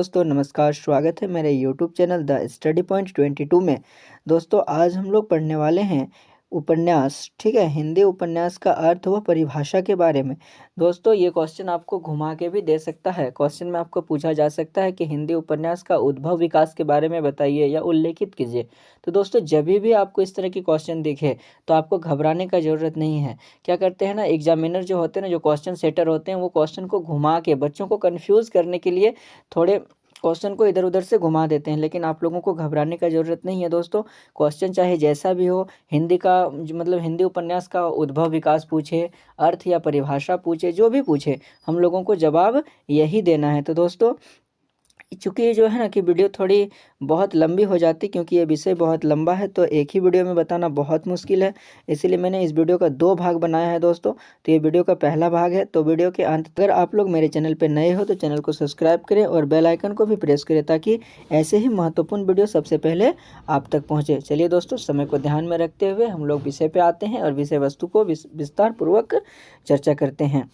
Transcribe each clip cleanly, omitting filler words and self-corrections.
दोस्तों नमस्कार, स्वागत है मेरे YouTube channel the study point 22 में। दोस्तों आज हम लोग पढ़ने वाले हैं उपन्यास, ठीक है, हिंदी उपन्यास का अर्थ व परिभाषा के बारे में। दोस्तों ये क्वेश्चन आपको घुमा के भी दे सकता है। क्वेश्चन में आपको पूछा जा सकता है कि हिंदी उपन्यास का उद्भव विकास के बारे में बताइए या उल्लेखित कीजिए। तो दोस्तों जब भी आपको इस तरह की क्वेश्चन दिखे तो आपको घबराने का ज़रूरत नहीं है। क्या करते हैं ना, एग्जामिनर जो होते हैं ना, जो क्वेश्चन सेटर होते हैं, वो क्वेश्चन को घुमा के बच्चों को कन्फ्यूज़ करने के लिए थोड़े क्वेश्चन को इधर उधर से घुमा देते हैं। लेकिन आप लोगों को घबराने का ज़रूरत नहीं है दोस्तों। क्वेश्चन चाहे जैसा भी हो, हिंदी का मतलब हिंदी उपन्यास का उद्भव विकास पूछे, अर्थ या परिभाषा पूछे, जो भी पूछे, हम लोगों को जवाब यही देना है। तो दोस्तों चूँकि ये जो है ना कि वीडियो थोड़ी बहुत लंबी हो जाती, क्योंकि ये विषय बहुत लंबा है तो एक ही वीडियो में बताना बहुत मुश्किल है। इसीलिए मैंने इस वीडियो का 2 भाग बनाया है दोस्तों। तो ये वीडियो का पहला भाग है। तो वीडियो के अंत अगर आप लोग मेरे चैनल पे नए हो तो चैनल को सब्सक्राइब करें और बेल आइकन को भी प्रेस करें, ताकि ऐसे ही महत्वपूर्ण वीडियो सबसे पहले आप तक पहुँचे। चलिए दोस्तों, समय को ध्यान में रखते हुए हम लोग विषय पर आते हैं और विषय वस्तु को विस्तार पूर्वक चर्चा करते हैं।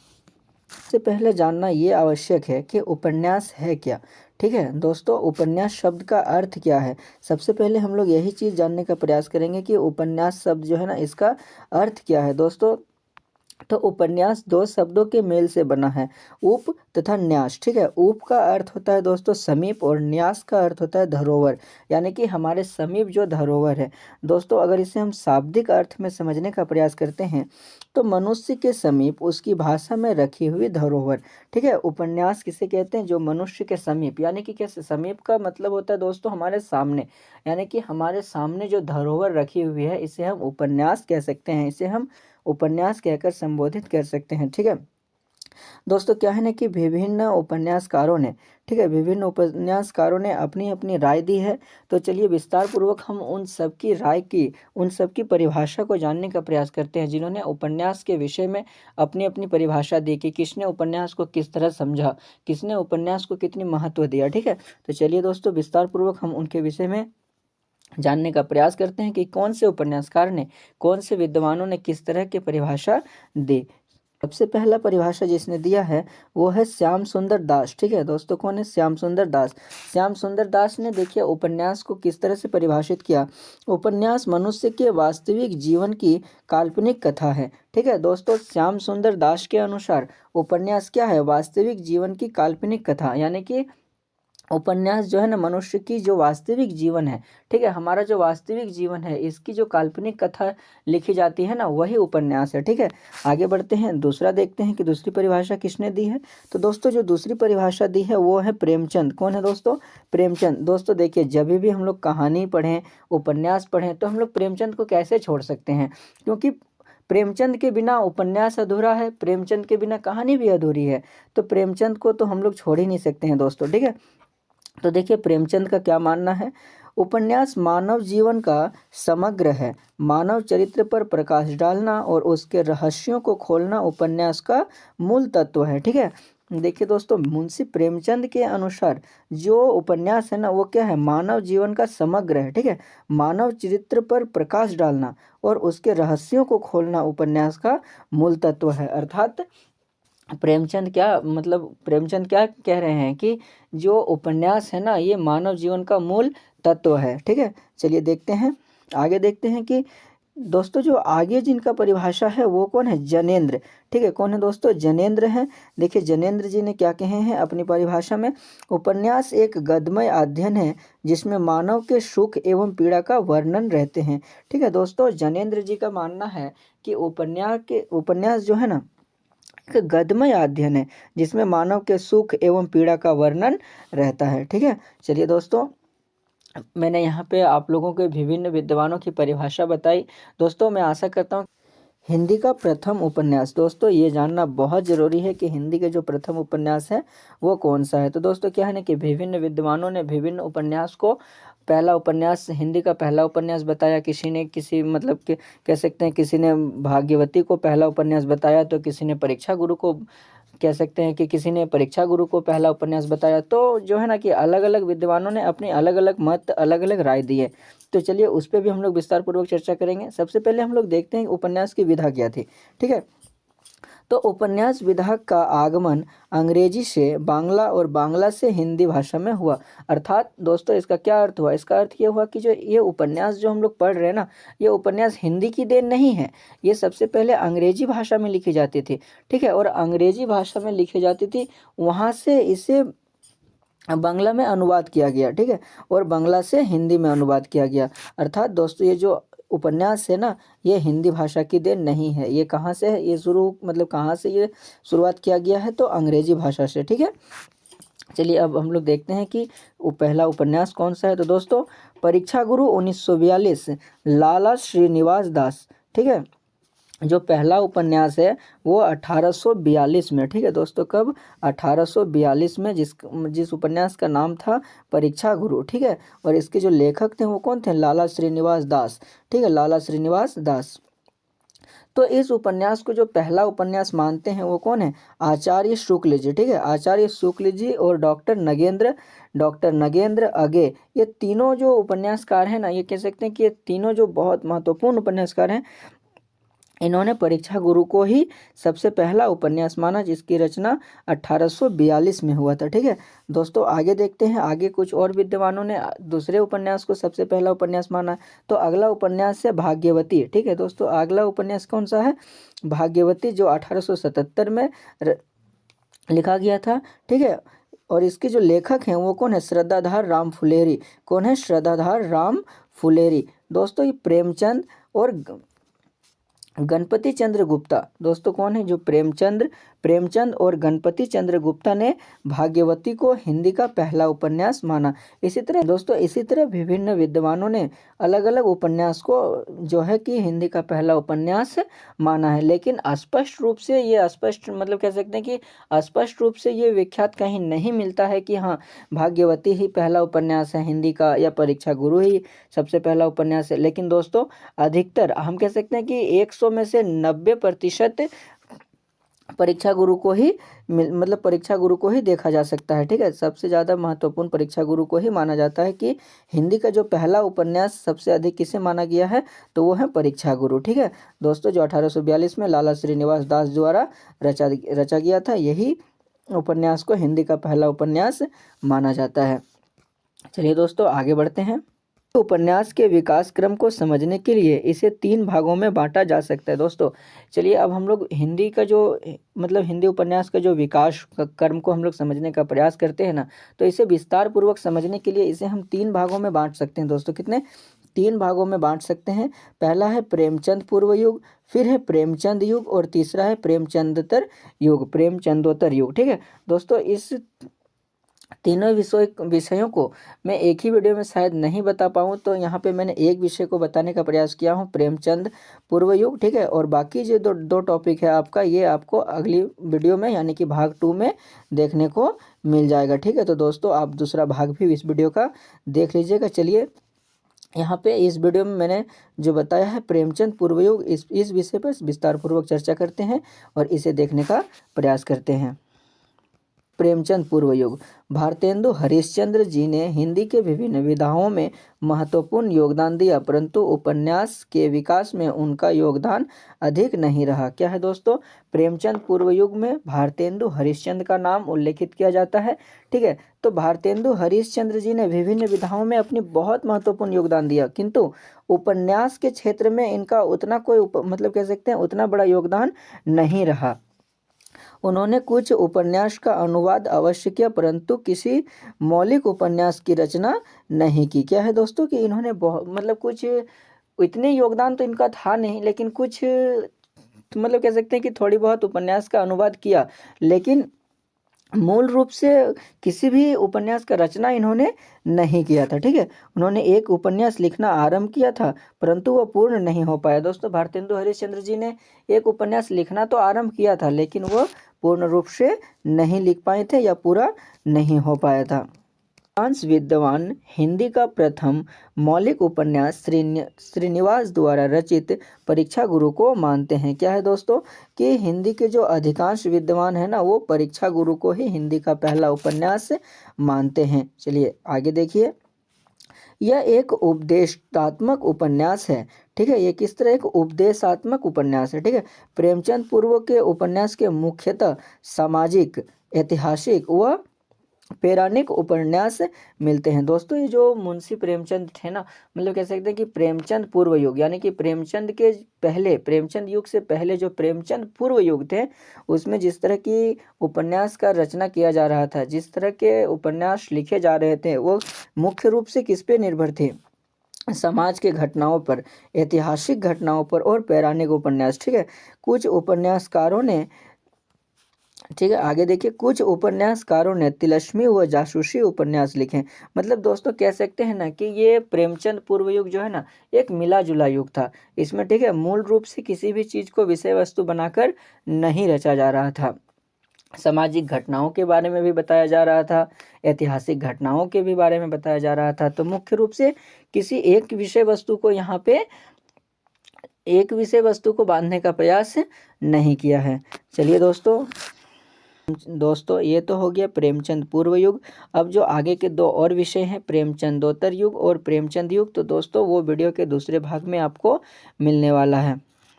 सबसे पहले जानना ये आवश्यक है कि उपन्यास है क्या। ठीक है दोस्तों, उपन्यास शब्द का अर्थ क्या है। सबसे पहले हम लोग यही चीज़ जानने का प्रयास करेंगे कि उपन्यास शब्द जो है ना, इसका अर्थ क्या है दोस्तों। तो उपन्यास 2 शब्दों के मेल से बना है, उप तथा न्यास। ठीक है, उप का अर्थ होता है दोस्तों समीप और न्यास का अर्थ होता है धरोहर, यानी कि हमारे समीप जो धरोहर है। दोस्तों अगर इसे हम शाब्दिक अर्थ में समझने का प्रयास करते हैं तो मनुष्य के समीप उसकी भाषा में रखी हुई धरोहर। ठीक है, उपन्यास किसे कहते हैं, जो मनुष्य के समीप, यानी कि कैसे, समीप का मतलब होता है दोस्तों हमारे सामने, यानी कि हमारे सामने जो धरोहर रखी हुई है, इसे हम उपन्यास कह सकते हैं, इसे हम उपन्यास कहकर संबोधित कर सकते हैं। ठीक है दोस्तों, क्या है ना कि विभिन्न उपन्यासकारों ने, ठीक है, विभिन्न उपन्यासकारों ने अपनी अपनी राय दी है। तो चलिए विस्तार पूर्वक हम उन सब की राय की, उन सब की परिभाषा को जानने का प्रयास करते हैं, जिन्होंने उपन्यास के विषय में अपनी अपनी परिभाषा दी कि किसने उपन्यास को किस तरह समझा, किसने उपन्यास को कितनी महत्व दिया। ठीक है, तो चलिए दोस्तों विस्तार पूर्वक हम उनके विषय में जानने का प्रयास करते हैं कि कौन से उपन्यासकार ने, कौन से विद्वानों ने किस तरह की परिभाषा दी। सबसे पहला परिभाषा जिसने दिया है वो है श्याम सुंदर दास। ठीक है दोस्तों, कौन है, श्याम सुंदर दास। श्याम सुंदर दास ने देखिए उपन्यास को किस तरह से परिभाषित किया। उपन्यास मनुष्य के वास्तविक जीवन की काल्पनिक कथा है। ठीक है दोस्तों, श्याम सुंदर दास के अनुसार उपन्यास क्या है, वास्तविक जीवन की काल्पनिक कथा, यानी कि उपन्यास जो है ना मनुष्य की जो वास्तविक जीवन है, ठीक है, हमारा जो वास्तविक जीवन है, इसकी जो काल्पनिक कथा लिखी जाती है ना, वही उपन्यास है। ठीक है, आगे बढ़ते हैं, दूसरा देखते हैं कि दूसरी परिभाषा किसने दी है। तो दोस्तों जो दूसरी परिभाषा दी है वो है प्रेमचंद। कौन है दोस्तों, प्रेमचंद। दोस्तों देखिए, जब भी हम लोग कहानी पढ़ें, उपन्यास पढ़ें, तो हम लोग प्रेमचंद को कैसे छोड़ सकते हैं, क्योंकि प्रेमचंद के बिना उपन्यास अधूरा है, प्रेमचंद के बिना कहानी भी अधूरी है। तो प्रेमचंद को तो हम लोग छोड़ ही नहीं सकते हैं दोस्तों। ठीक है, तो देखिए प्रेमचंद का क्या मानना है, उपन्यास मानव जीवन का समग्र है, मानव चरित्र पर प्रकाश डालना और उसके रहस्यों को खोलना उपन्यास का मूल तत्व है। ठीक है, देखिए दोस्तों, मुंशी प्रेमचंद के अनुसार जो उपन्यास है ना, वो क्या है, मानव जीवन का समग्र है। ठीक है, मानव चरित्र पर प्रकाश डालना और उसके रहस्यों को खोलना उपन्यास का मूल तत्व है। अर्थात प्रेमचंद क्या, मतलब प्रेमचंद क्या कह रहे हैं कि जो उपन्यास है ना, ये मानव जीवन का मूल तत्व है। ठीक है, चलिए देखते हैं, आगे देखते हैं कि दोस्तों जो आगे जिनका परिभाषा है वो कौन है, जनेंद्र। ठीक है, कौन है दोस्तों, जनेंद्र हैं। देखिए जनेंद्र जी ने क्या कहे हैं अपनी परिभाषा में, उपन्यास एक गद्यमय अध्ययन है जिसमें मानव के सुख एवं पीड़ा का वर्णन रहते हैं। ठीक है दोस्तों, जनेंद्र जी का मानना है कि उपन्यास जो है ना, एक गद्यमय अध्ययन है जिसमें मानव के सुख एवं पीड़ा का वर्णन रहता है। ठीक है, चलिए दोस्तों, मैंने यहाँ पे आप लोगों के विभिन्न विद्वानों की परिभाषा बताई। दोस्तों मैं आशा करता हूँ हिंदी का प्रथम उपन्यास, दोस्तों ये जानना बहुत ज़रूरी है कि हिंदी के जो प्रथम उपन्यास है वो कौन सा है। तो दोस्तों क्या है ना कि विभिन्न विद्वानों ने विभिन्न उपन्यास को, पहला उपन्यास, हिंदी का पहला उपन्यास बताया, किसी ने किसी मतलब कि कह सकते हैं किसी ने भाग्यवती को पहला उपन्यास बताया, तो किसी ने परीक्षा गुरु को, कह सकते हैं कि किसी ने परीक्षा गुरु को पहला उपन्यास बताया। तो जो है ना कि अलग अलग विद्वानों ने अपनी अलग अलग मत, अलग अलग राय दी है। तो चलिए उस पर भी हम लोग विस्तार पूर्वक चर्चा करेंगे। सबसे पहले हम लोग देखते हैं उपन्यास की विधा क्या थी। ठीक है, तो उपन्यास विधा का आगमन अंग्रेजी से बांग्ला और बांग्ला से हिंदी भाषा में हुआ। अर्थात दोस्तों इसका क्या अर्थ हुआ, इसका अर्थ ये हुआ कि जो ये उपन्यास जो हम लोग पढ़ रहे हैं ना, ये उपन्यास हिंदी की देन नहीं है, ये सबसे पहले अंग्रेजी भाषा में लिखी जाती थी, ठीक है, और अंग्रेजी भाषा में लिखी जाती थी, वहाँ से इसे बांग्ला में अनुवाद किया गया, ठीक है, और बांग्ला से हिंदी में अनुवाद किया गया। अर्थात दोस्तों ये जो उपन्यास है ना, ये हिंदी भाषा की देन नहीं है। ये कहाँ से है, ये शुरू मतलब कहाँ से ये शुरुआत किया गया है, तो अंग्रेजी भाषा से, ठीक है। चलिए अब हम लोग देखते हैं कि वो पहला उपन्यास कौन सा है। तो दोस्तों परीक्षा गुरु 1942, लाला श्रीनिवास दास, ठीक है। जो पहला उपन्यास है वो 1842 में, ठीक है दोस्तों, कब, 1842 में, जिस उपन्यास का नाम था परीक्षा गुरु, ठीक है, और इसके जो लेखक थे वो कौन थे, लाला श्रीनिवास दास, ठीक है, लाला श्रीनिवास दास। तो इस उपन्यास को जो पहला उपन्यास मानते हैं वो कौन है, आचार्य शुक्ल जी, ठीक है, आचार्य शुक्ल जी और डॉक्टर नगेंद्र अगे, ये तीनों जो उपन्यासकार हैं ना, ये कह सकते हैं कि ये तीनों जो बहुत महत्वपूर्ण उपन्यासकार हैं, इन्होंने परीक्षा गुरु को ही सबसे पहला उपन्यास माना, जिसकी रचना 1842 में हुआ था, ठीक है दोस्तों। आगे देखते हैं, आगे कुछ और विद्वानों ने दूसरे उपन्यास को सबसे पहला उपन्यास माना। तो अगला उपन्यास है भाग्यवती, ठीक है दोस्तों, अगला उपन्यास कौन सा है, भाग्यवती, जो 1877 में लिखा गया था, ठीक है, और इसके जो लेखक हैं वो कौन है, श्रद्धाधार राम फुलेरी, कौन है, श्रद्धाधार राम फुलेरी। दोस्तों ये प्रेमचंद और गणपति चंद्र गुप्ता, दोस्तों कौन है, जो प्रेमचंद और गणपति चंद्र गुप्ता ने भाग्यवती को हिंदी का पहला उपन्यास माना। इसी तरह दोस्तों, इसी तरह विभिन्न विद्वानों ने अलग अलग उपन्यास को जो है कि हिंदी का पहला उपन्यास माना है, लेकिन स्पष्ट रूप से ये मतलब कह सकते हैं कि स्पष्ट रूप से ये विख्यात कहीं नहीं मिलता है कि हाँ भाग्यवती ही पहला उपन्यास है हिंदी का, या परीक्षा गुरु ही सबसे पहला उपन्यास है। लेकिन दोस्तों अधिकतर हम कह सकते हैं कि 100 में से 90% परीक्षा गुरु को ही मतलब परीक्षा गुरु को ही देखा जा सकता है, ठीक है, सबसे ज़्यादा महत्वपूर्ण परीक्षा गुरु को ही माना जाता है कि हिंदी का जो पहला उपन्यास सबसे अधिक किसे माना गया है, तो वो है परीक्षा गुरु, ठीक है दोस्तों, जो 1842 में लाला श्रीनिवास दास द्वारा रचा गया था, यही उपन्यास को हिंदी का पहला उपन्यास माना जाता है। चलिए दोस्तों आगे बढ़ते हैं। उपन्यास के विकास क्रम को समझने के लिए इसे 3 भागों में बांटा जा सकता है। दोस्तों चलिए अब हम लोग हिंदी का जो मतलब हिंदी उपन्यास का जो विकास क्रम को हम लोग समझने का प्रयास करते हैं ना, तो इसे विस्तार पूर्वक समझने के लिए इसे हम 3 भागों में बांट सकते हैं। दोस्तों कितने, 3 भागों में बांट सकते हैं। पहला है प्रेमचंद पूर्व युग, फिर है प्रेमचंद युग, और तीसरा है प्रेमचंदोत्तर युग, ठीक है दोस्तों। इस तीनों विषयों को मैं एक ही वीडियो में शायद नहीं बता पाऊँ, तो यहाँ पे मैंने एक विषय को बताने का प्रयास किया हूँ, प्रेमचंद पूर्व युग, ठीक है, और बाकी जो दो टॉपिक है आपका, ये आपको अगली वीडियो में यानी कि भाग 2 में देखने को मिल जाएगा, ठीक है। तो दोस्तों आप दूसरा भाग भी इस वीडियो का देख लीजिएगा। चलिए यहाँ पे इस वीडियो में मैंने जो बताया है प्रेमचंद पूर्व युग, इस विषय पर विस्तार पूर्वक चर्चा करते हैं और इसे देखने का प्रयास करते हैं। प्रेमचंद पूर्व युग, भारतेंदु हरिश्चंद्र जी ने हिंदी के विभिन्न विधाओं में महत्वपूर्ण योगदान दिया, परंतु उपन्यास के विकास में उनका योगदान अधिक नहीं रहा। क्या है दोस्तों, प्रेमचंद पूर्व युग में भारतेंदु हरिश्चंद्र का नाम उल्लेखित किया जाता है, ठीक है। तो भारतेंदु हरिश्चंद्र जी ने विभिन्न विधाओं में अपनी बहुत महत्वपूर्ण योगदान दिया, किंतु उपन्यास के क्षेत्र में इनका उतना कोई मतलब कह सकते हैं उतना बड़ा योगदान नहीं रहा। उन्होंने कुछ उपन्यास का अनुवाद अवश्य किया, परंतु किसी मौलिक उपन्यास की रचना नहीं की। क्या है दोस्तों कि इन्होंने बहुत मतलब कुछ इतने योगदान तो इनका था नहीं, लेकिन कुछ मतलब कह सकते हैं कि थोड़ी बहुत उपन्यास का अनुवाद किया, लेकिन मूल रूप से किसी भी उपन्यास का रचना इन्होंने नहीं किया था, ठीक है। उन्होंने एक उपन्यास लिखना आरंभ किया था, परंतु वह पूर्ण नहीं हो पाया। दोस्तों भारतेंदु हरिश्चंद्र जी ने एक उपन्यास लिखना तो आरंभ किया था, लेकिन वह पूर्ण रूप से नहीं लिख पाए थे या पूरा नहीं हो पाया था। अधिकांश विद्वान हिंदी का प्रथम मौलिक उपन्यास श्रीनिवास द्वारा रचित परीक्षा गुरु को मानते हैं। क्या है दोस्तों कि हिंदी के जो अधिकांश विद्वान है ना, वो परीक्षा गुरु को ही हिंदी का पहला उपन्यास मानते हैं। चलिए आगे देखिए, यह एक उपदेशात्मक उपन्यास है। ठीक है, ये किस तरह एक उपदेशात्मक उपन्यास है। ठीक है, प्रेमचंद पूर्व के उपन्यास के मुख्यतः सामाजिक, ऐतिहासिक व पौराणिक उपन्यास मिलते हैं। दोस्तों ये जो मुंशी प्रेमचंद थे ना, मतलब कह सकते हैं कि प्रेमचंद पूर्व युग, यानी कि प्रेमचंद के पहले, प्रेमचंद युग से पहले जो प्रेमचंद पूर्व युग थे, उसमें जिस तरह की उपन्यास का रचना किया जा रहा था, जिस तरह के उपन्यास लिखे जा रहे थे, वो मुख्य रूप से किस पे निर्भर थे? समाज के घटनाओं पर, ऐतिहासिक घटनाओं पर और पौराणिक उपन्यास। ठीक है, कुछ उपन्यासकारों ने, ठीक है, आगे देखिए, कुछ उपन्यासकारों ने तिलस्मी व जासूसी उपन्यास लिखे। मतलब दोस्तों कह सकते हैं ना कि ये प्रेमचंद पूर्व युग जो है ना, एक मिला जुला युग था। इसमें, ठीक है, मूल रूप से किसी भी चीज़ को विषय वस्तु बनाकर नहीं रचा जा रहा था। सामाजिक घटनाओं के बारे में भी बताया जा रहा था, ऐतिहासिक घटनाओं के भी बारे में बताया जा रहा था। तो मुख्य रूप से किसी एक विषय वस्तु को यहाँ पे, एक विषय वस्तु को बांधने का प्रयास नहीं किया है। चलिए दोस्तों ये तो हो गया प्रेमचंद पूर्व युग। अब जो आगे के दो और विषय हैं, प्रेमचंदोत्तर युग और प्रेमचंद युग, तो दोस्तों वो वीडियो के दूसरे भाग में आपको मिलने वाला है।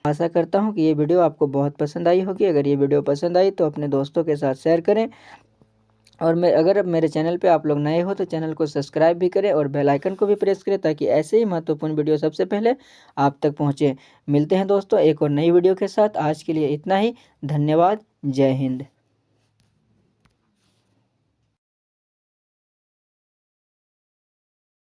आशा करता हूँ कि ये वीडियो आपको बहुत पसंद आई होगी। अगर ये वीडियो पसंद आई तो अपने दोस्तों के साथ शेयर करें, और अगर मेरे चैनल पे आप लोग नए हो तो चैनल को सब्सक्राइब भी करें और बेल आइकन को भी प्रेस करें, ताकि ऐसे ही महत्वपूर्ण वीडियो सबसे पहले आप तक पहुँचे। मिलते हैं दोस्तों एक और नई वीडियो के साथ। आज के लिए इतना ही। धन्यवाद। जय हिंद।